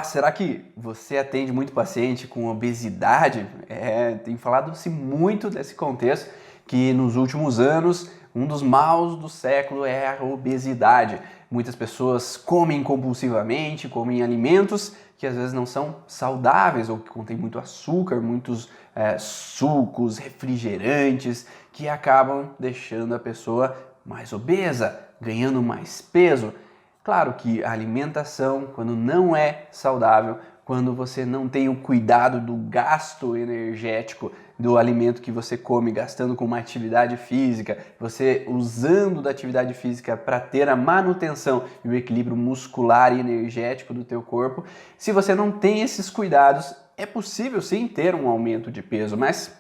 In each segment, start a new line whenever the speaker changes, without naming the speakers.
Olá, será que você atende muito paciente com obesidade? Tem falado-se muito desse contexto que nos últimos anos um dos maus do século é a obesidade. Muitas pessoas comem compulsivamente, comem alimentos que às vezes não são saudáveis ou que contêm muito açúcar, muitos sucos, refrigerantes, que acabam deixando a pessoa mais obesa, ganhando mais peso. Claro que a alimentação, quando não é saudável, quando você não tem o cuidado do gasto energético do alimento que você come, gastando com uma atividade física, você usando da atividade física para ter a manutenção e o equilíbrio muscular e energético do teu corpo, se você não tem esses cuidados, é possível sim ter um aumento de peso, mas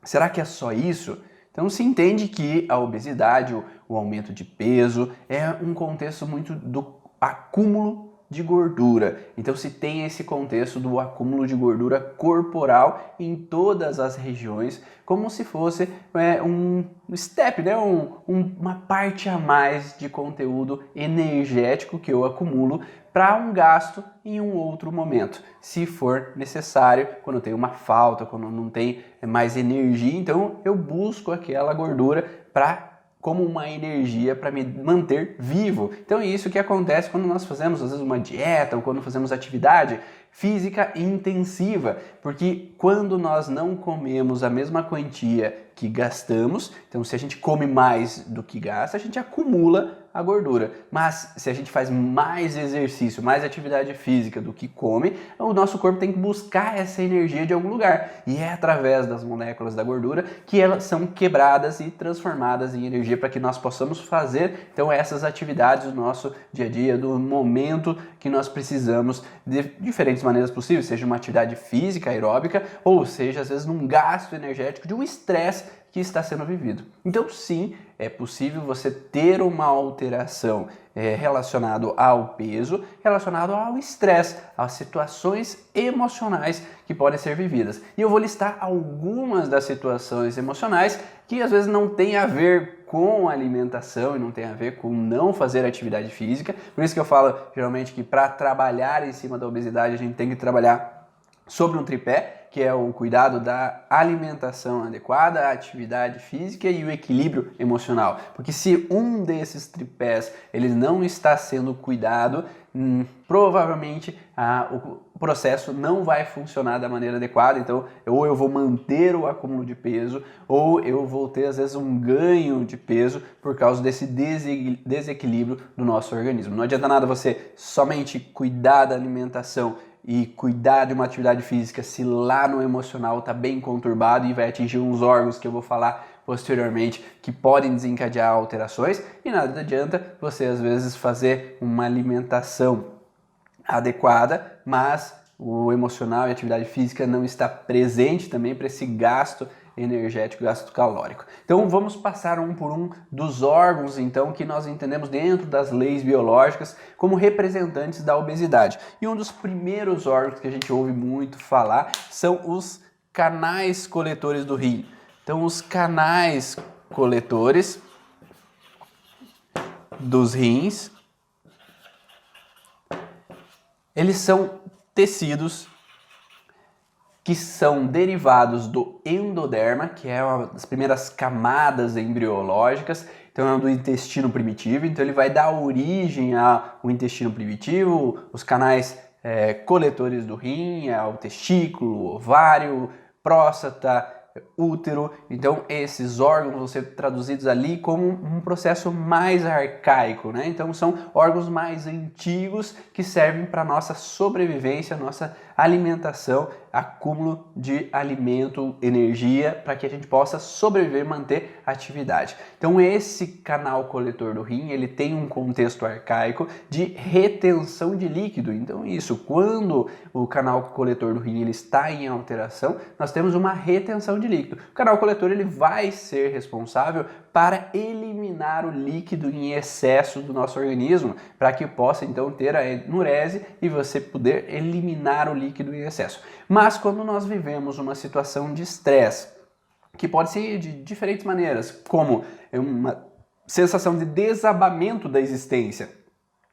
será que é só isso? Então se entende que a obesidade, o aumento de peso, é um contexto muito do acúmulo de gordura. Então se tem esse contexto do acúmulo de gordura corporal em todas as regiões, como se fosse um step, né? Uma parte a mais de conteúdo energético que eu acumulo para um gasto em um outro momento, se for necessário, quando eu tenho uma falta, quando não tem mais energia, então eu busco aquela gordura como uma energia para me manter vivo. Então é isso que acontece quando nós fazemos, às vezes, uma dieta ou quando fazemos atividade física intensiva, porque quando nós não comemos a mesma quantia que gastamos, então se a gente come mais do que gasta, a gente acumula a gordura. Mas se a gente faz mais exercício, mais atividade física do que come, o nosso corpo tem que buscar essa energia de algum lugar. E é através das moléculas da gordura que elas são quebradas e transformadas em energia para que nós possamos fazer então essas atividades do nosso dia a dia, do momento que nós precisamos de diferentes maneiras possíveis, seja uma atividade física, aeróbica, ou seja, às vezes num gasto energético de um estresse que está sendo vivido. Então sim, é possível você ter uma alteração relacionado ao peso, relacionado ao estresse, às situações emocionais que podem ser vividas. E eu vou listar algumas das situações emocionais que às vezes não tem a ver com alimentação e não tem a ver com não fazer atividade física. Por isso que eu falo geralmente que para trabalhar em cima da obesidade a gente tem que trabalhar sobre um tripé, que é o cuidado da alimentação adequada, a atividade física e o equilíbrio emocional. Porque se um desses tripés ele não está sendo cuidado, provavelmente o processo não vai funcionar da maneira adequada. Então, ou eu vou manter o acúmulo de peso, ou eu vou ter, às vezes, um ganho de peso por causa desse desequilíbrio do nosso organismo. Não adianta nada você somente cuidar da alimentação e cuidar de uma atividade física se lá no emocional está bem conturbado e vai atingir uns órgãos que eu vou falar posteriormente que podem desencadear alterações, e nada adianta você às vezes fazer uma alimentação adequada, mas o emocional e a atividade física não está presente também para esse gasto energético, gasto calórico. Então vamos passar um por um dos órgãos então que nós entendemos dentro das leis biológicas como representantes da obesidade. E um dos primeiros órgãos que a gente ouve muito falar são os canais coletores do rim. Então os canais coletores dos rins, eles são tecidos que são derivados do endoderma, que é uma das primeiras camadas embriológicas, então é do intestino primitivo, então ele vai dar origem ao intestino primitivo, os canais coletores do rim, ao testículo, ovário, próstata, útero. Então esses órgãos vão ser traduzidos ali como um processo mais arcaico, né? Então são órgãos mais antigos que servem para nossa sobrevivência, nossa alimentação, acúmulo de alimento, energia, para que a gente possa sobreviver e manter a atividade. Então esse canal coletor do rim, ele tem um contexto arcaico de retenção de líquido. Então isso, quando o canal coletor do rim ele está em alteração, nós temos uma retenção de líquido. O canal coletor ele vai ser responsável para eliminar o líquido em excesso do nosso organismo, para que possa então ter a enurese e você poder eliminar o líquido em excesso. Mas quando nós vivemos uma situação de estresse, que pode ser de diferentes maneiras, como uma sensação de desabamento da existência.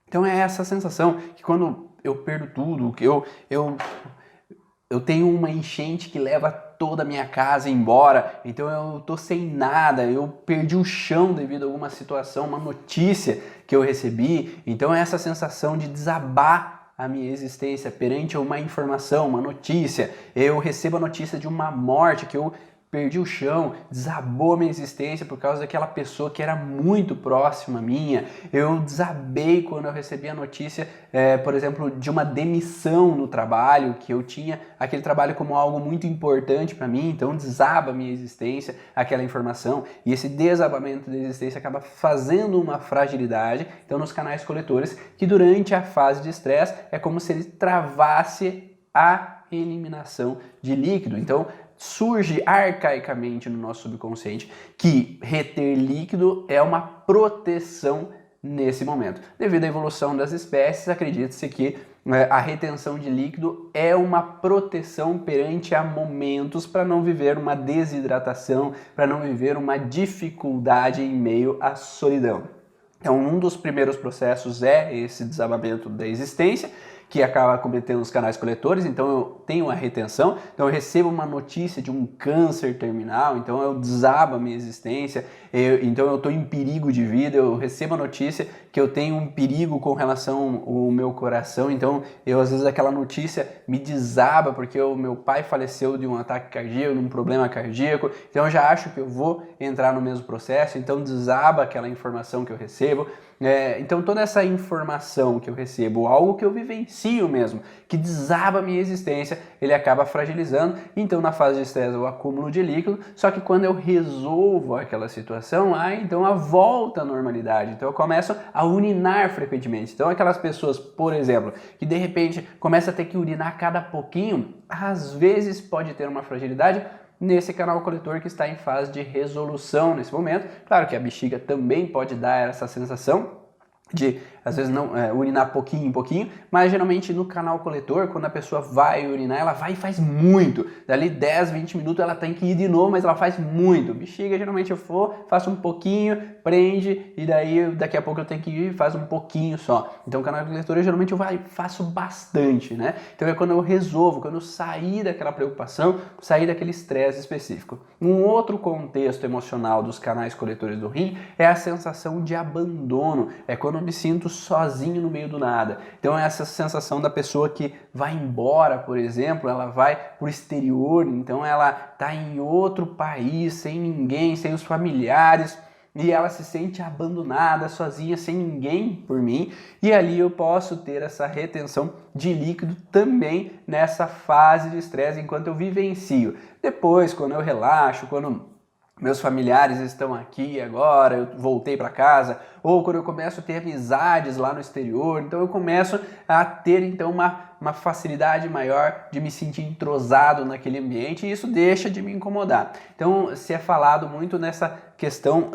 Então é essa sensação que quando eu perdo tudo, eu tenho uma enchente que leva toda a minha casa embora, então eu tô sem nada, eu perdi o chão devido a alguma situação, uma notícia que eu recebi. Então é essa sensação de desabar a minha existência perante uma informação, uma notícia. Eu recebo a notícia de uma morte, que eu perdi o chão, desabou a minha existência por causa daquela pessoa que era muito próxima minha. Eu desabei quando eu recebi a notícia, por exemplo, de uma demissão no trabalho, que eu tinha aquele trabalho como algo muito importante para mim, então desaba a minha existência, aquela informação, e esse desabamento da existência acaba fazendo uma fragilidade, então nos canais coletores, que durante a fase de estresse é como se ele travasse a eliminação de líquido. Então, surge arcaicamente no nosso subconsciente que reter líquido é uma proteção nesse momento. Devido à evolução das espécies, acredita-se que a retenção de líquido é uma proteção perante a momentos para não viver uma desidratação, para não viver uma dificuldade em meio à solidão. Então, um dos primeiros processos é esse desabamento da existência, que acaba cometendo os canais coletores. Então eu tenho a retenção, então eu recebo uma notícia de um câncer terminal, então eu desabo a minha existência, então eu estou em perigo de vida, eu recebo a notícia que eu tenho um perigo com relação ao meu coração, então eu às vezes aquela notícia me desaba porque o meu pai faleceu de um ataque cardíaco, de um problema cardíaco, então eu já acho que eu vou entrar no mesmo processo, então desaba aquela informação que eu recebo. Então toda essa informação que eu recebo, algo que eu vivencio mesmo, que desaba a minha existência, ele acaba fragilizando. Então na fase de estresse eu acúmulo de líquido, só que quando eu resolvo aquela situação, então a volta à normalidade. Então eu começo a urinar frequentemente. Então aquelas pessoas, por exemplo, que de repente começa a ter que urinar a cada pouquinho, às vezes pode ter uma fragilidade nesse canal coletor que está em fase de resolução nesse momento. Claro que a bexiga também pode dar essa sensação de, às vezes, não urinar pouquinho em pouquinho, mas geralmente no canal coletor, quando a pessoa vai urinar, ela vai e faz muito. Dali 10, 20 minutos ela tem que ir de novo, mas ela faz muito. Bexiga, geralmente eu faço um pouquinho, prende, e daí daqui a pouco eu tenho que ir e faz um pouquinho só. Então o canal coletor geralmente eu faço bastante, né? Então é quando eu resolvo, quando eu sair daquela preocupação, sair daquele estresse específico. Um outro contexto emocional dos canais coletores do rim é a sensação de abandono, é quando eu me sinto sozinho no meio do nada. Então é essa sensação da pessoa que vai embora, por exemplo, ela vai pro exterior, então ela tá em outro país, sem ninguém, sem os familiares, e ela se sente abandonada, sozinha, sem ninguém por mim, e ali eu posso ter essa retenção de líquido também nessa fase de estresse enquanto eu vivencio. Depois, quando eu relaxo, quando meus familiares estão aqui agora, eu voltei para casa, ou quando eu começo a ter amizades lá no exterior, então eu começo a ter então uma facilidade maior de me sentir entrosado naquele ambiente, e isso deixa de me incomodar. Então se é falado muito nessa questão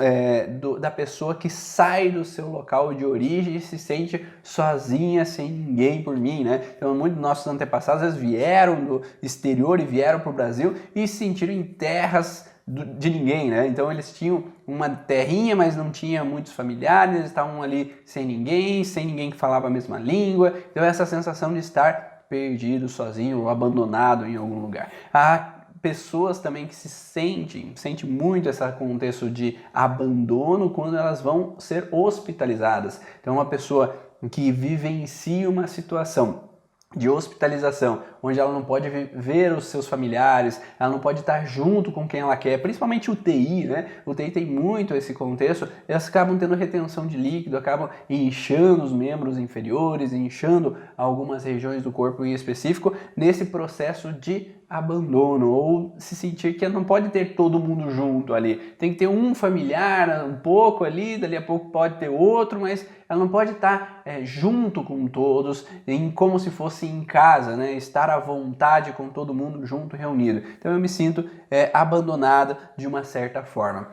da pessoa que sai do seu local de origem e se sente sozinha, sem ninguém por mim, né? Então muitos dos nossos antepassados às vezes vieram do exterior e vieram para o Brasil e se sentiram em terras de ninguém, né? Então eles tinham uma terrinha, mas não tinha muitos familiares, eles estavam ali sem ninguém que falava a mesma língua. Então essa sensação de estar perdido, sozinho ou abandonado em algum lugar. Há pessoas também que sentem muito esse contexto de abandono quando elas vão ser hospitalizadas. Então uma pessoa que vivencia uma situação de hospitalização, onde ela não pode ver os seus familiares, ela não pode estar junto com quem ela quer, principalmente UTI, né? UTI tem muito esse contexto, elas acabam tendo retenção de líquido, acabam inchando os membros inferiores, inchando algumas regiões do corpo em específico, nesse processo de abandono, ou se sentir que não pode ter todo mundo junto ali. Tem que ter um familiar um pouco ali, dali a pouco pode ter outro, mas ela não pode estar junto com todos, como se fosse em casa, né? Estar à vontade com todo mundo junto, reunido. Então eu me sinto abandonada de uma certa forma.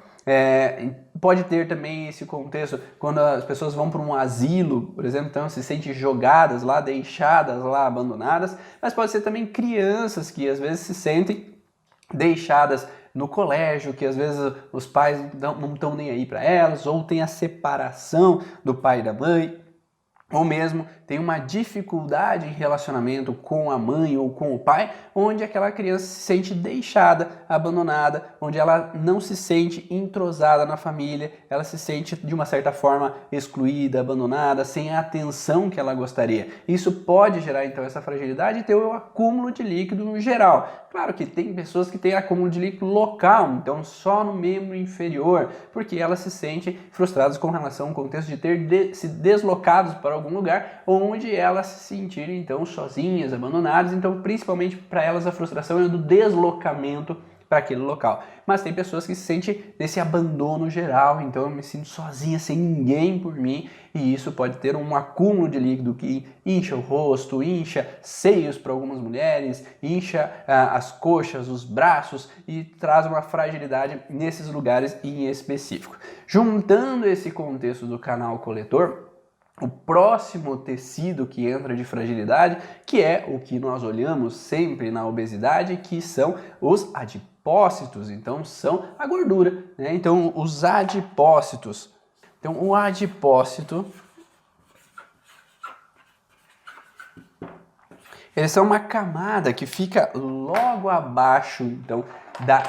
Pode ter também esse contexto quando as pessoas vão para um asilo, por exemplo, então se sentem jogadas lá, deixadas lá, abandonadas, mas pode ser também crianças que às vezes se sentem deixadas no colégio, que às vezes os pais não estão nem aí para elas, ou tem a separação do pai e da mãe. ou mesmo tem uma dificuldade em relacionamento com a mãe ou com o pai, onde aquela criança se sente deixada, abandonada, onde ela não se sente entrosada na família, ela se sente de uma certa forma excluída, abandonada, sem a atenção que ela gostaria. Isso pode gerar então essa fragilidade e ter o acúmulo de líquido no geral. Claro que tem pessoas que têm acúmulo de líquido local, então só no membro inferior, porque elas se sentem frustradas com relação ao contexto de ter se deslocados para algum lugar onde elas se sentirem então sozinhas, abandonadas. Então principalmente para elas a frustração é do deslocamento para aquele local. Mas tem pessoas que se sentem nesse abandono geral, então eu me sinto sozinha, sem ninguém por mim, e isso pode ter um acúmulo de líquido que incha o rosto, incha seios para algumas mulheres, incha as coxas, os braços e traz uma fragilidade nesses lugares em específico. Juntando esse contexto do canal coletor, o próximo tecido que entra de fragilidade, que é o que nós olhamos sempre na obesidade, que são os adipócitos, então são a gordura, né? Então os adipócitos, então o adipócito, eles são uma camada que fica logo abaixo então da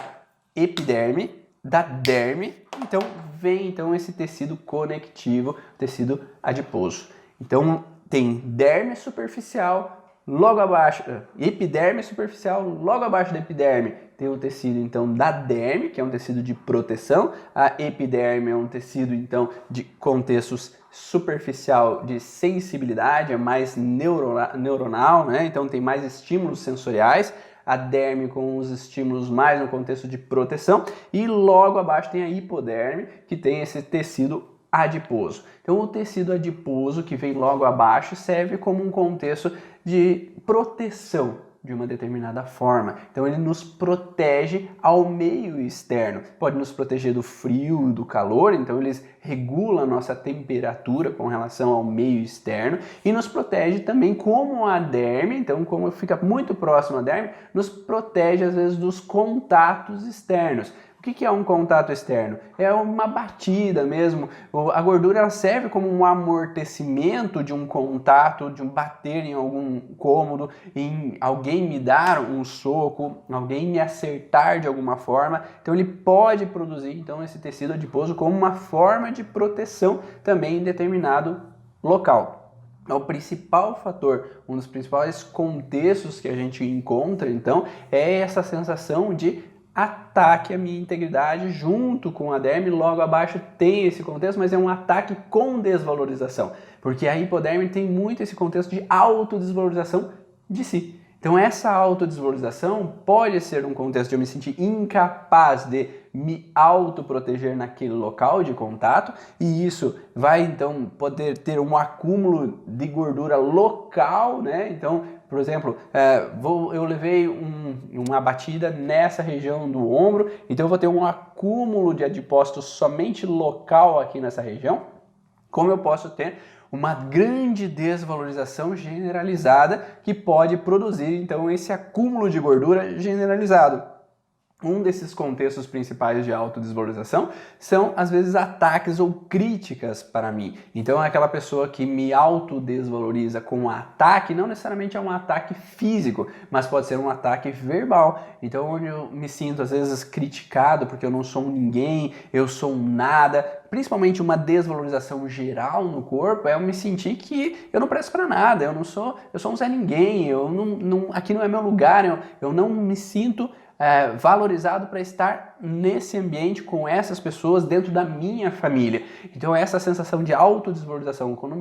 epiderme, da derme, então vem então esse tecido conectivo, tecido adiposo. Então tem derme superficial, logo abaixo, epiderme superficial, logo abaixo da epiderme tem o tecido então da derme, que é um tecido de proteção. A epiderme é um tecido então de contextos superficial de sensibilidade, é mais neuronal, né? Então tem mais estímulos sensoriais. A derme com os estímulos mais no contexto de proteção, e logo abaixo tem a hipoderme, que tem esse tecido adiposo. Então o tecido adiposo que vem logo abaixo serve como um contexto de proteção de uma determinada forma. Então ele nos protege ao meio externo. Pode nos proteger do frio e do calor, então eles regulam a nossa temperatura com relação ao meio externo, e nos protege também como a derme, então como fica muito próximo à derme, nos protege às vezes dos contatos externos. O que é um contato externo? É uma batida mesmo. A gordura ela serve como um amortecimento de um contato, de um bater em algum cômodo, em alguém me dar um soco, alguém me acertar de alguma forma. Então ele pode produzir então esse tecido adiposo como uma forma de proteção também em determinado local. O principal fator, um dos principais contextos que a gente encontra então é essa sensação de ataque à minha integridade junto com a derme. Logo abaixo tem esse contexto, mas é um ataque com desvalorização, porque a hipoderme tem muito esse contexto de autodesvalorização de si. Então essa autodesvalorização pode ser um contexto de eu me sentir incapaz de me autoproteger naquele local de contato, e isso vai então poder ter um acúmulo de gordura local, né? Então, por exemplo, eu levei uma batida nessa região do ombro, então eu vou ter um acúmulo de adipócitos somente local aqui nessa região, como eu posso ter uma grande desvalorização generalizada que pode produzir então esse acúmulo de gordura generalizado. Um desses contextos principais de autodesvalorização são, às vezes, ataques ou críticas para mim. Então, é aquela pessoa que me autodesvaloriza com um ataque, não necessariamente é um ataque físico, mas pode ser um ataque verbal. Então, onde eu me sinto, às vezes, criticado porque eu não sou um ninguém, eu sou um nada. Principalmente uma desvalorização geral no corpo é eu me sentir que eu não presto para nada, eu sou um Zé Ninguém, aqui não é meu lugar, eu não me sinto valorizado para estar nesse ambiente com essas pessoas dentro da minha família. Então essa sensação de autodesvalorização, quando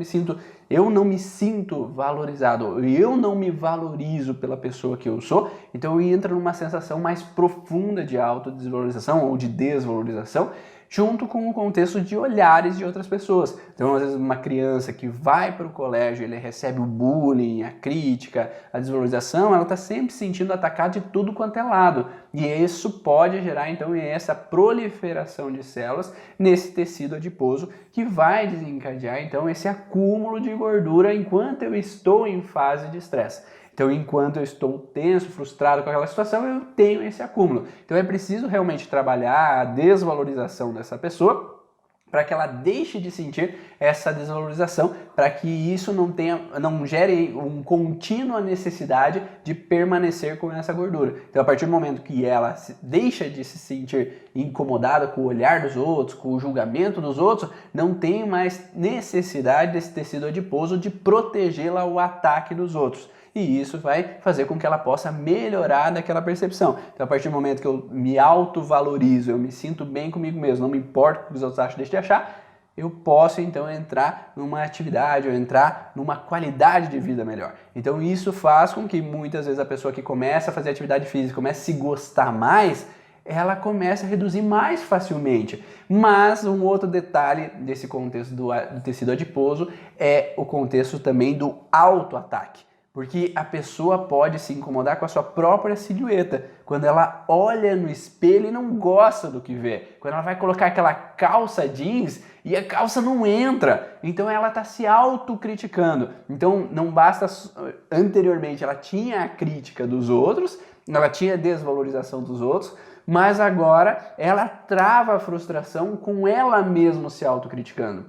eu não me sinto valorizado, eu não me valorizo pela pessoa que eu sou, então eu entro numa sensação mais profunda de autodesvalorização ou de desvalorização, junto com o contexto de olhares de outras pessoas. Então, às vezes, uma criança que vai para o colégio, ele recebe o bullying, a crítica, a desvalorização, ela está sempre se sentindo atacada de tudo quanto é lado. E isso pode gerar, então, essa proliferação de células nesse tecido adiposo, que vai desencadear, então, esse acúmulo de gordura enquanto eu estou em fase de estresse. Então, enquanto eu estou tenso, frustrado com aquela situação, eu tenho esse acúmulo. Então, é preciso realmente trabalhar a desvalorização dessa pessoa para que ela deixe de sentir essa desvalorização, para que isso não gere uma contínua necessidade de permanecer com essa gordura. Então, a partir do momento que ela deixa de se sentir incomodada com o olhar dos outros, com o julgamento dos outros, não tem mais necessidade desse tecido adiposo de protegê-la ao ataque dos outros. E isso vai fazer com que ela possa melhorar daquela percepção. Então, a partir do momento que eu me autovalorizo, eu me sinto bem comigo mesmo, não me importa o que os outros acham, deixam de achar, eu posso então entrar numa atividade ou entrar numa qualidade de vida melhor. Então, isso faz com que muitas vezes a pessoa que começa a fazer atividade física, começa a se gostar mais, ela começa a reduzir mais facilmente. Mas um outro detalhe desse contexto do tecido adiposo é o contexto também do autoataque. Porque a pessoa pode se incomodar com a sua própria silhueta, quando ela olha no espelho e não gosta do que vê. Quando ela vai colocar aquela calça jeans e a calça não entra, então ela está se autocriticando. Então não basta, anteriormente ela tinha a crítica dos outros, ela tinha a desvalorização dos outros, mas agora ela trava a frustração com ela mesma se autocriticando.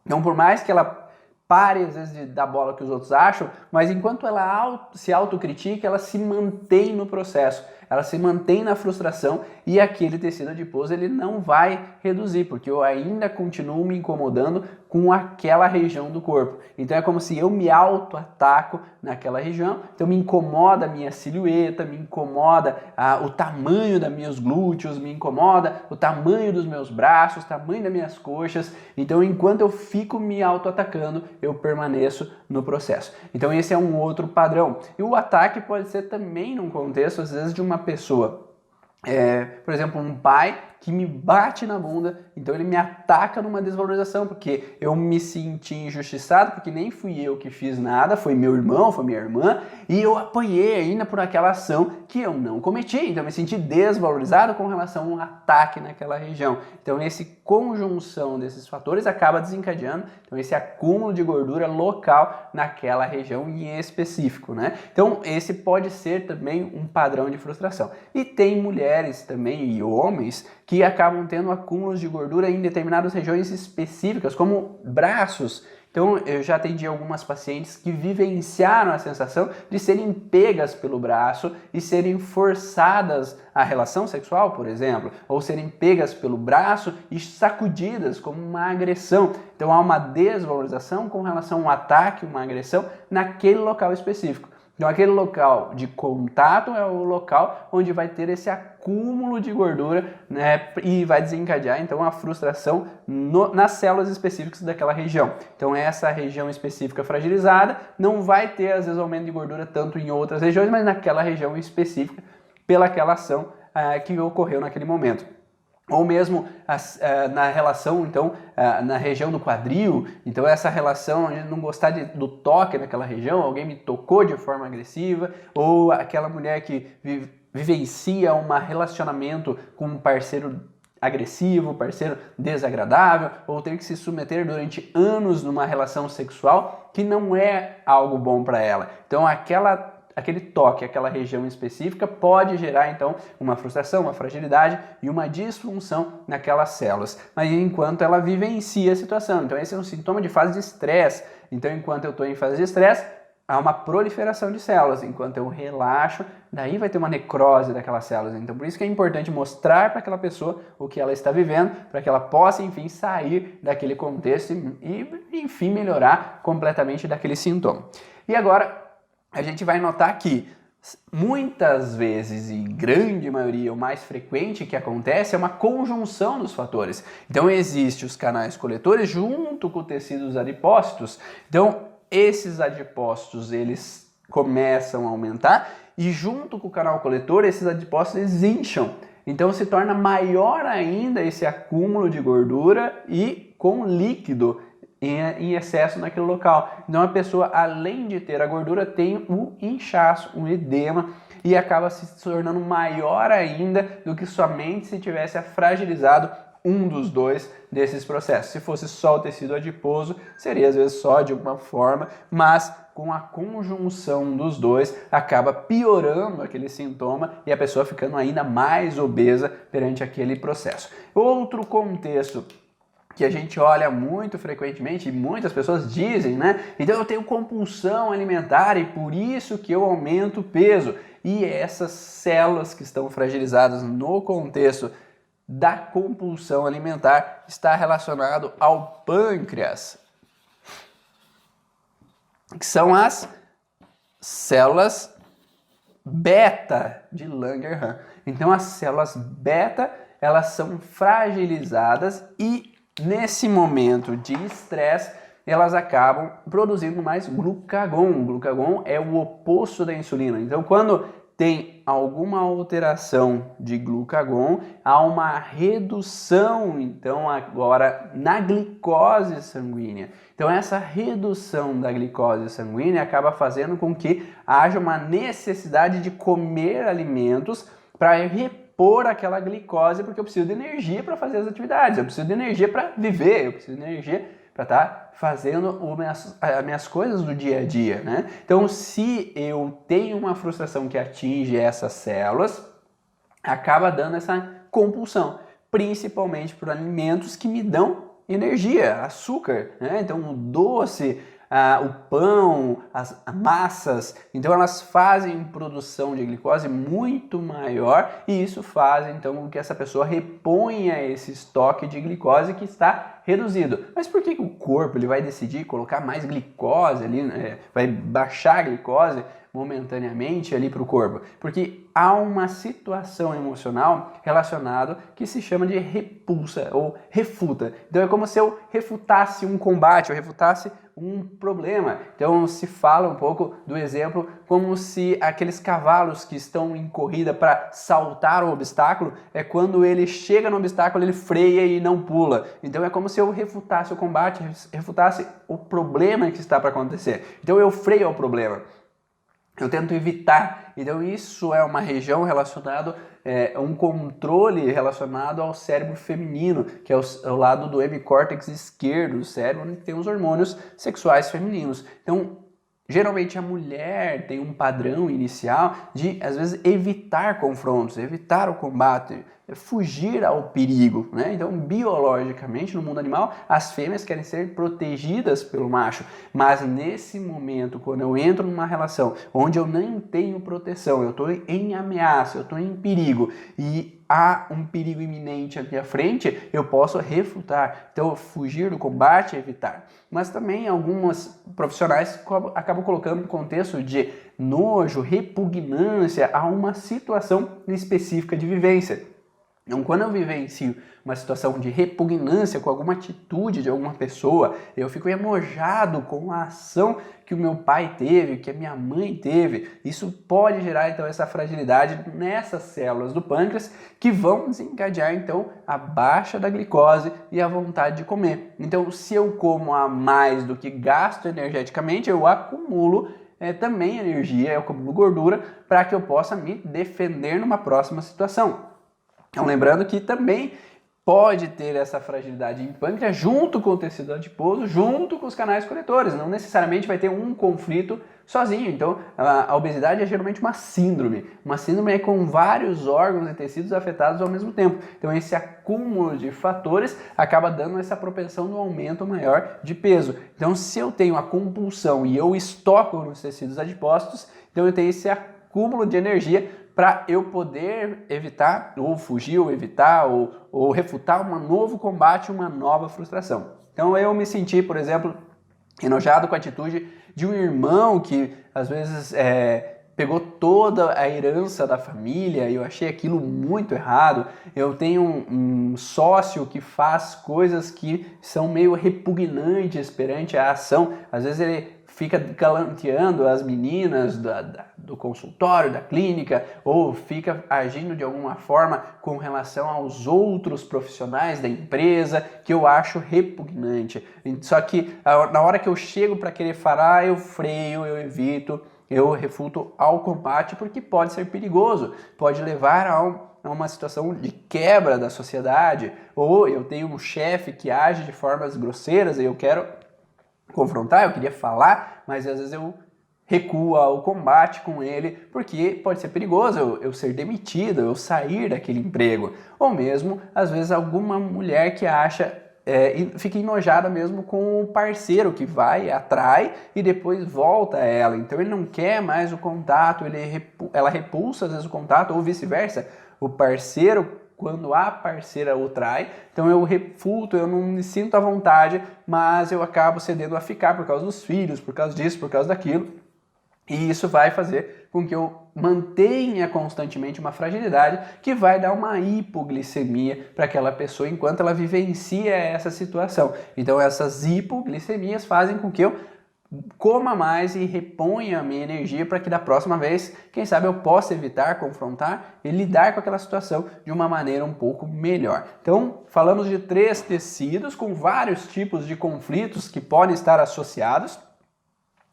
Então por mais que ela pare às vezes de dar bola que os outros acham, mas enquanto ela se autocritica, ela se mantém no processo, ela se mantém na frustração e aquele tecido adiposo ele não vai reduzir, porque eu ainda continuo me incomodando com aquela região do corpo. Então é como se eu me auto-ataco naquela região, então me incomoda a minha silhueta, me incomoda o tamanho dos meus glúteos, me incomoda o tamanho dos meus braços, o tamanho das minhas coxas. Então enquanto eu fico me auto-atacando, eu permaneço no processo. Então esse é um outro padrão. E o ataque pode ser também num contexto, às vezes, de uma pessoa, por exemplo, um pai que me bate na bunda, então ele me ataca numa desvalorização, porque eu me senti injustiçado, porque nem fui eu que fiz nada, foi meu irmão, foi minha irmã, e eu apanhei ainda por aquela ação que eu não cometi, então eu me senti desvalorizado com relação a um ataque naquela região. Então essa conjunção desses fatores acaba desencadeando então esse acúmulo de gordura local naquela região em específico, né? Então esse pode ser também um padrão de frustração. E tem mulheres também e homens que acabam tendo acúmulos de gordura em determinadas regiões específicas, como braços. Então, eu já atendi algumas pacientes que vivenciaram a sensação de serem pegas pelo braço e serem forçadas à relação sexual, por exemplo, ou serem pegas pelo braço e sacudidas como uma agressão. Então, há uma desvalorização com relação a um ataque, uma agressão naquele local específico. Então, aquele local de contato é o local onde vai ter esse acúmulo de gordura, né, e vai desencadear, então, a frustração nas células específicas daquela região. Então, essa região específica fragilizada não vai ter, às vezes, aumento de gordura tanto em outras regiões, mas naquela região específica, pelaquela ação que ocorreu naquele momento. Ou mesmo na relação, então, na região do quadril, então essa relação de não gostar do toque naquela região, alguém me tocou de forma agressiva, ou aquela mulher que vivencia um relacionamento com um parceiro agressivo, parceiro desagradável, ou ter que se submeter durante anos numa relação sexual que não é algo bom para ela. Então aquele toque, aquela região específica pode gerar então uma frustração, uma fragilidade e uma disfunção naquelas células, mas enquanto ela vivencia a situação. Então esse é um sintoma de fase de estresse. Então enquanto eu estou em fase de estresse, há uma proliferação de células. Enquanto eu relaxo, daí vai ter uma necrose daquelas células. Então por isso que é importante mostrar para aquela pessoa o que ela está vivendo, para que ela possa, enfim, sair daquele contexto e enfim, melhorar completamente daquele sintoma. E agora, a gente vai notar que muitas vezes, e grande maioria, o mais frequente que acontece é uma conjunção dos fatores. Então existem os canais coletores junto com os tecidos adipócitos. Então esses adipócitos eles começam a aumentar e junto com o canal coletor esses adipócitos eles incham. Então se torna maior ainda esse acúmulo de gordura e com líquido em excesso naquele local. Então a pessoa, além de ter a gordura, tem o inchaço, um edema, e acaba se tornando maior ainda do que somente se tivesse fragilizado um dos dois desses processos. Se fosse só o tecido adiposo, seria às vezes só de alguma forma, mas com a conjunção dos dois, acaba piorando aquele sintoma e a pessoa ficando ainda mais obesa perante aquele processo. Outro contexto que a gente olha muito frequentemente e muitas pessoas dizem, né? Então eu tenho compulsão alimentar e por isso que eu aumento o peso. E essas células que estão fragilizadas no contexto da compulsão alimentar está relacionado ao pâncreas, que são as células beta de Langerhans. Então as células beta, elas são fragilizadas e nesse momento de estresse, elas acabam produzindo mais glucagon. O glucagon é o oposto da insulina. Então, quando tem alguma alteração de glucagon, há uma redução, então, agora na glicose sanguínea. Então, essa redução da glicose sanguínea acaba fazendo com que haja uma necessidade de comer alimentos para repor aquela glicose, porque eu preciso de energia para fazer as atividades, eu preciso de energia para viver, eu preciso de energia para estar fazendo as minhas coisas do dia a dia, né? Então, se eu tenho uma frustração que atinge essas células, acaba dando essa compulsão, principalmente por alimentos que me dão energia, açúcar, né? Então, o doce, o pão, as massas, então elas fazem produção de glicose muito maior e isso faz então com que essa pessoa reponha esse estoque de glicose que está reduzido. Mas por que o corpo ele vai decidir colocar mais glicose ali, vai baixar a glicose momentaneamente ali para o corpo? Porque há uma situação emocional relacionada que se chama de repulsa ou refuta. Então é como se eu refutasse um combate, eu refutasse um problema. Então se fala um pouco do exemplo como se aqueles cavalos que estão em corrida para saltar o obstáculo, é quando ele chega no obstáculo, ele freia e não pula. Então é como se eu refutasse o combate, refutasse o problema que está para acontecer. Então eu freio o problema. Eu tento evitar. Então isso é uma região relacionada a um controle relacionado ao cérebro feminino, que é o lado do hemicórtex esquerdo do cérebro, onde tem os hormônios sexuais femininos. Então, geralmente a mulher tem um padrão inicial de, às vezes, evitar confrontos, evitar o combate, fugir ao perigo, né? Então, biologicamente, no mundo animal, as fêmeas querem ser protegidas pelo macho, mas nesse momento, quando eu entro numa relação onde eu não tenho proteção, eu estou em ameaça, eu estou em perigo e há um perigo iminente à minha frente, eu posso refutar. Então, fugir do combate e evitar. Mas também algumas profissionais acabam colocando no contexto de nojo, repugnância a uma situação específica de vivência. Então, quando eu vivencio uma situação de repugnância com alguma atitude de alguma pessoa, eu fico enojado com a ação que o meu pai teve, que a minha mãe teve. Isso pode gerar, então, essa fragilidade nessas células do pâncreas que vão desencadear, então, a baixa da glicose e a vontade de comer. Então, se eu como a mais do que gasto energeticamente, eu acumulo também energia, eu acumulo gordura para que eu possa me defender numa próxima situação. Então, lembrando que também pode ter essa fragilidade em pâncreas junto com o tecido adiposo, junto com os canais coletores. Não necessariamente vai ter um conflito sozinho. Então, a obesidade é geralmente uma síndrome. Uma síndrome é com vários órgãos e tecidos afetados ao mesmo tempo. Então, esse acúmulo de fatores acaba dando essa propensão do aumento maior de peso. Então, se eu tenho a compulsão e eu estoco nos tecidos adiposos, então eu tenho esse acúmulo de energia para eu poder evitar, ou fugir, ou evitar, ou refutar um novo combate, uma nova frustração. Então eu me senti, por exemplo, enojado com a atitude de um irmão que às vezes pegou toda a herança da família e eu achei aquilo muito errado. Eu tenho um sócio que faz coisas que são meio repugnantes perante a ação. Às vezes ele fica galanteando as meninas do consultório, da clínica, ou fica agindo de alguma forma com relação aos outros profissionais da empresa, que eu acho repugnante. Só que na hora que eu chego para querer falar, eu freio, eu evito, eu refuto ao combate, porque pode ser perigoso, pode levar a uma situação de quebra da sociedade, ou eu tenho um chefe que age de formas grosseiras e eu quero confrontar, eu queria falar, mas às vezes eu recuo ao combate com ele, porque pode ser perigoso eu ser demitido, eu sair daquele emprego. Ou mesmo, às vezes, alguma mulher que acha fica enojada mesmo com o parceiro que vai, atrai e depois volta a ela. Então ele não quer mais o contato, ela repulsa às vezes o contato, ou vice-versa. O parceiro, quando a parceira o trai, então eu refuto, eu não me sinto à vontade, mas eu acabo cedendo a ficar por causa dos filhos, por causa disso, por causa daquilo. E isso vai fazer com que eu mantenha constantemente uma fragilidade que vai dar uma hipoglicemia para aquela pessoa enquanto ela vivencia essa situação. Então essas hipoglicemias fazem com que eu coma mais e reponha a minha energia para que da próxima vez, quem sabe, eu possa evitar, confrontar e lidar com aquela situação de uma maneira um pouco melhor. Então, falamos de 3 tecidos com vários tipos de conflitos que podem estar associados,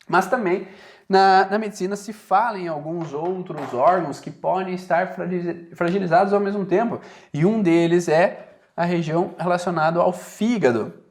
mas também na medicina se fala em alguns outros órgãos que podem estar fragilizados ao mesmo tempo, e um deles é a região relacionada ao fígado.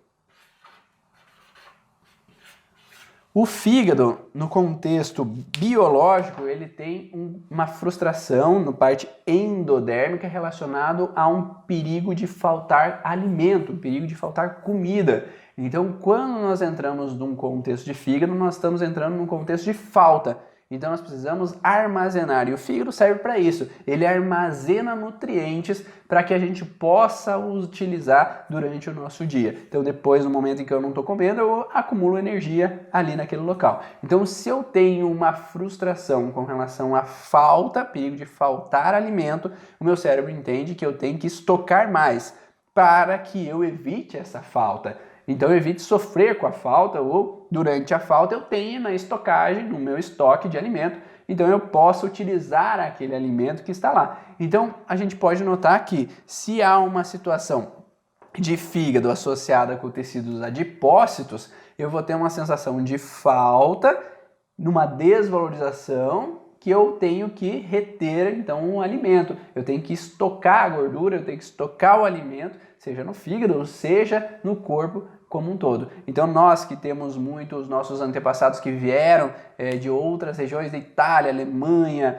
O fígado, no contexto biológico, ele tem uma frustração na parte endodérmica relacionado a um perigo de faltar alimento, um perigo de faltar comida. Então, quando nós entramos num contexto de fígado, nós estamos entrando num contexto de falta. Então nós precisamos armazenar, e o fígado serve para isso. Ele armazena nutrientes para que a gente possa utilizar durante o nosso dia. Então depois, no momento em que eu não estou comendo, eu acumulo energia ali naquele local. Então se eu tenho uma frustração com relação à falta, perigo de faltar alimento, o meu cérebro entende que eu tenho que estocar mais para que eu evite essa falta. Então eu evite sofrer com a falta, ou durante a falta eu tenho na estocagem, no meu estoque de alimento, então eu posso utilizar aquele alimento que está lá. Então a gente pode notar que se há uma situação de fígado associada com tecidos adipócitos, eu vou ter uma sensação de falta, numa desvalorização, que eu tenho que reter então o alimento, eu tenho que estocar a gordura, eu tenho que estocar o alimento, seja no fígado ou seja no corpo como um todo. Então nós que temos muitos nossos antepassados que vieram de outras regiões da Itália, Alemanha,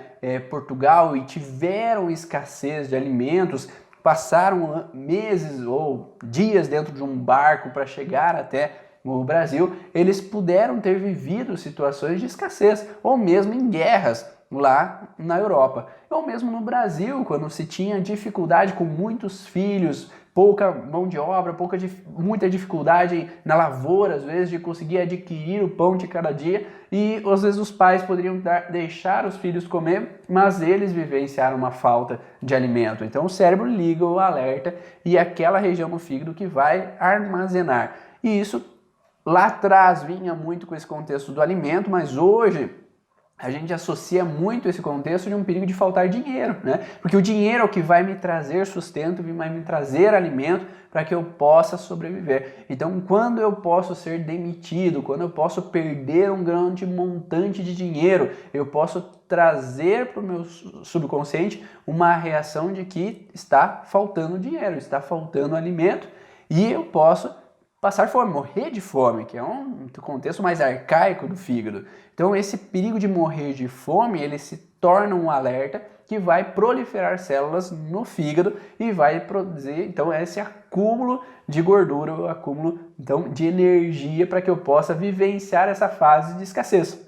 Portugal e tiveram escassez de alimentos, passaram meses ou dias dentro de um barco para chegar até o Brasil, eles puderam ter vivido situações de escassez ou mesmo em guerras lá na Europa, ou mesmo no Brasil, quando se tinha dificuldade com muitos filhos, pouca mão de obra, muita dificuldade na lavoura, às vezes, de conseguir adquirir o pão de cada dia, e às vezes os pais poderiam deixar os filhos comer, mas eles vivenciaram uma falta de alimento. Então o cérebro liga o alerta e aquela região no fígado que vai armazenar. E isso lá atrás vinha muito com esse contexto do alimento, mas hoje a gente associa muito esse contexto de um perigo de faltar dinheiro, né? Porque o dinheiro é o que vai me trazer sustento, vai me trazer alimento para que eu possa sobreviver. Então, quando eu posso ser demitido, quando eu posso perder um grande montante de dinheiro, eu posso trazer para o meu subconsciente uma reação de que está faltando dinheiro, está faltando alimento, e eu posso passar fome, morrer de fome, que é um contexto mais arcaico do fígado. Então esse perigo de morrer de fome, ele se torna um alerta que vai proliferar células no fígado e vai produzir, então, esse acúmulo de gordura, o acúmulo, então, de energia para que eu possa vivenciar essa fase de escassez.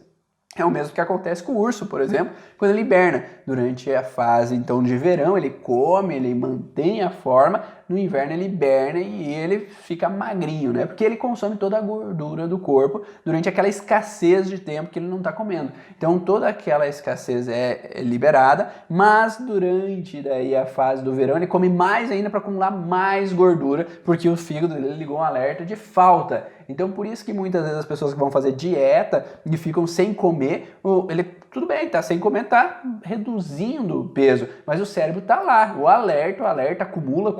É o mesmo que acontece com o urso, por exemplo, quando ele hiberna. Durante a fase então de verão, ele come, ele mantém a forma, no inverno ele hiberna e ele fica magrinho, né? Porque ele consome toda a gordura do corpo durante aquela escassez de tempo que ele não está comendo. Então toda aquela escassez é liberada, mas durante daí a fase do verão ele come mais ainda para acumular mais gordura, porque o fígado dele ligou um alerta de falta. Então por isso que muitas vezes as pessoas que vão fazer dieta e ficam sem comer, ele tudo bem, tá sem comer, tá reduzindo o peso, mas o cérebro tá lá, o alerta acumula,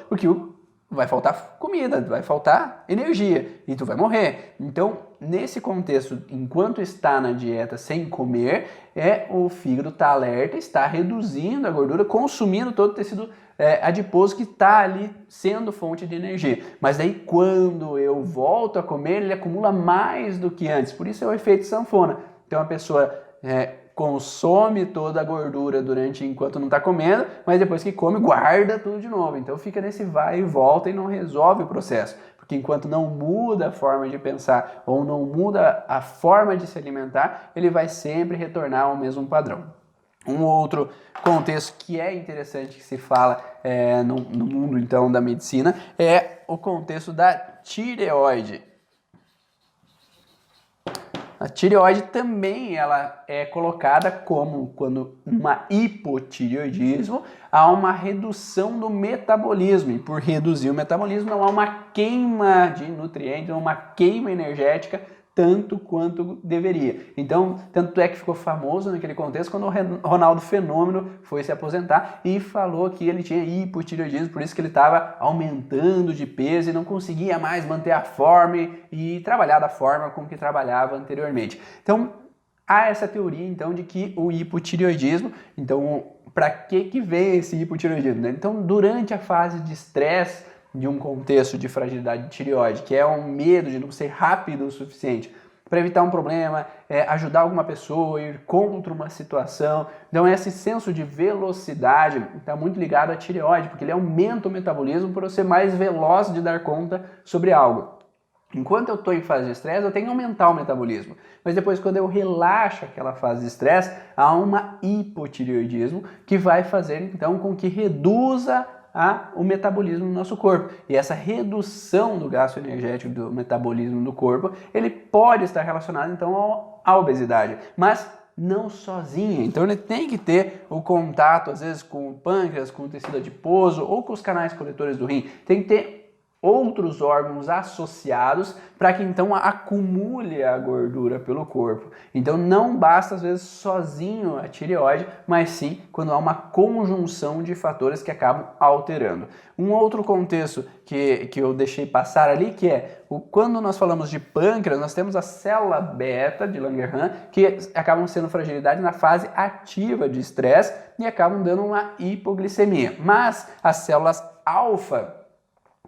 porque vai faltar comida, vai faltar energia e tu vai morrer. Então, nesse contexto, enquanto está na dieta sem comer, o fígado tá alerta, está reduzindo a gordura, consumindo todo o tecido adiposo que está ali sendo fonte de energia. Mas daí quando eu volto a comer, ele acumula mais do que antes. Por isso é o efeito sanfona. Então a pessoa consome toda a gordura enquanto não está comendo, mas depois que come, guarda tudo de novo. Então fica nesse vai e volta e não resolve o processo. Porque enquanto não muda a forma de pensar ou não muda a forma de se alimentar, ele vai sempre retornar ao mesmo padrão. Um outro contexto que é interessante que se fala no mundo então da medicina é o contexto da tireoide. A tireoide também ela é colocada como quando uma hipotireoidismo há uma redução do metabolismo e por reduzir o metabolismo não há uma queima de nutrientes, não há uma queima energética tanto quanto deveria. Então, tanto é que ficou famoso naquele contexto quando o Ronaldo Fenômeno foi se aposentar e falou que ele tinha hipotireoidismo, por isso que ele estava aumentando de peso e não conseguia mais manter a forma e trabalhar da forma com que trabalhava anteriormente. Então, há essa teoria então de que o hipotireoidismo, então, para que vem esse hipotireoidismo, né? Então, durante a fase de estresse de um contexto de fragilidade de tireoide, que é um medo de não ser rápido o suficiente para evitar um problema, ajudar alguma pessoa, ir contra uma situação. Então esse senso de velocidade está muito ligado à tireoide, porque ele aumenta o metabolismo para ser mais veloz de dar conta sobre algo. Enquanto eu estou em fase de estresse, eu tenho que aumentar o metabolismo. Mas depois, quando eu relaxo aquela fase de estresse, há uma hipotireoidismo que vai fazer então com que reduza o metabolismo no nosso corpo. E essa redução do gasto energético do metabolismo do corpo, ele pode estar relacionado então à obesidade, mas não sozinho. Então ele tem que ter o contato, às vezes, com o pâncreas, com o tecido adiposo ou com os canais coletores do rim. Tem que ter outros órgãos associados para que então acumule a gordura pelo corpo. Então não basta às vezes sozinho a tireoide, mas sim quando há uma conjunção de fatores que acabam alterando. Um outro contexto que eu deixei passar ali, que é quando nós falamos de pâncreas, nós temos a célula beta de Langerhans, que acabam sendo fragilidade na fase ativa de estresse e acabam dando uma hipoglicemia. Mas as células alfa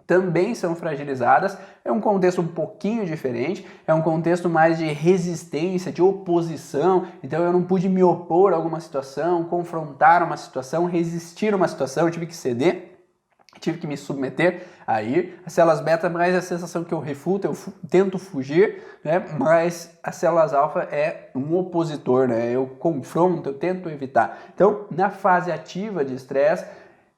também são fragilizadas, é um contexto um pouquinho diferente, é um contexto mais de resistência, de oposição, então eu não pude me opor a alguma situação, confrontar uma situação, resistir a uma situação, eu tive que ceder, tive que me submeter a ir. As células beta, mais a sensação que eu refuto, eu tento fugir, né? Mas as células alfa é um opositor, né? Eu confronto, eu tento evitar. Então, na fase ativa de estresse,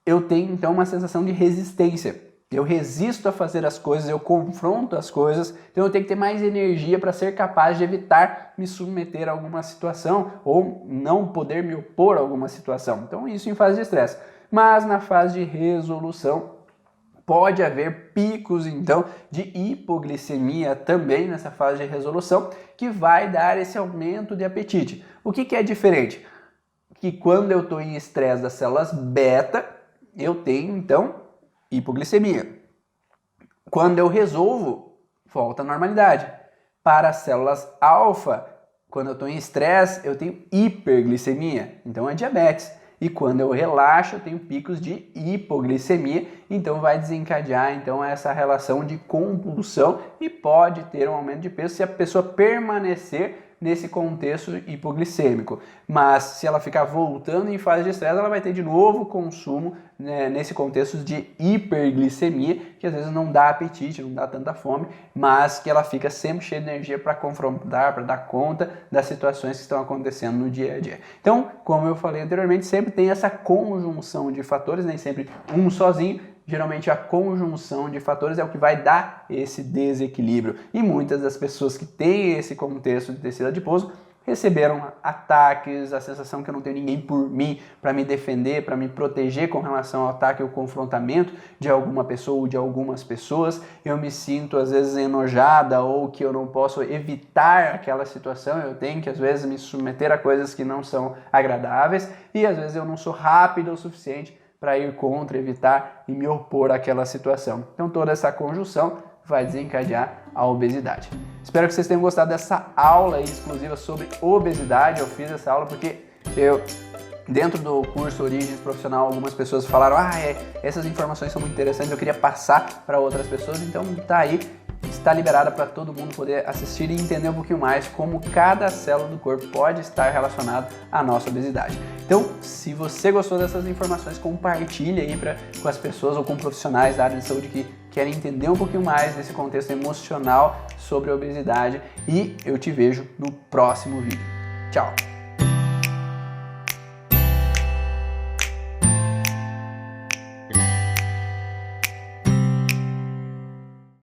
eu tenho então uma sensação de resistência. Eu resisto a fazer as coisas, eu confronto as coisas, então eu tenho que ter mais energia para ser capaz de evitar me submeter a alguma situação ou não poder me opor a alguma situação. Então isso em fase de estresse. Mas na fase de resolução pode haver picos então de hipoglicemia também nessa fase de resolução que vai dar esse aumento de apetite. O que é diferente? Que quando eu estou em estresse das células beta, eu tenho então hipoglicemia. Quando eu resolvo, volta à normalidade. Para as células alfa, quando eu estou em estresse, eu tenho hiperglicemia, então é diabetes. E quando eu relaxo, eu tenho picos de hipoglicemia, então vai desencadear então essa relação de compulsão e pode ter um aumento de peso se a pessoa permanecer nesse contexto hipoglicêmico. Mas se ela ficar voltando em fase de estresse, ela vai ter de novo consumo, né, nesse contexto de hiperglicemia, que às vezes não dá apetite, não dá tanta fome, mas que ela fica sempre cheia de energia para confrontar, para dar conta das situações que estão acontecendo no dia a dia. Então, como eu falei anteriormente, sempre tem essa conjunção de fatores, nem sempre um sozinho. Geralmente a conjunção de fatores é o que vai dar esse desequilíbrio. E muitas das pessoas que têm esse contexto de tecido adiposo receberam ataques, a sensação que eu não tenho ninguém por mim para me defender, para me proteger com relação ao ataque ou confrontamento de alguma pessoa ou de algumas pessoas. Eu me sinto às vezes enojada ou que eu não posso evitar aquela situação, eu tenho que às vezes me submeter a coisas que não são agradáveis e às vezes eu não sou rápido o suficiente para ir contra, evitar e me opor àquela situação. Então toda essa conjunção vai desencadear a obesidade. Espero que vocês tenham gostado dessa aula exclusiva sobre obesidade. Eu fiz essa aula porque dentro do curso Origens Profissional, algumas pessoas falaram essas informações são muito interessantes, eu queria passar para outras pessoas, então tá aí, está está liberada para todo mundo poder assistir e entender um pouquinho mais como cada célula do corpo pode estar relacionada à nossa obesidade. Então, se você gostou dessas informações, compartilhe aí com as pessoas ou com profissionais da área de saúde que querem entender um pouquinho mais desse contexto emocional sobre a obesidade, e eu te vejo no próximo vídeo. Tchau!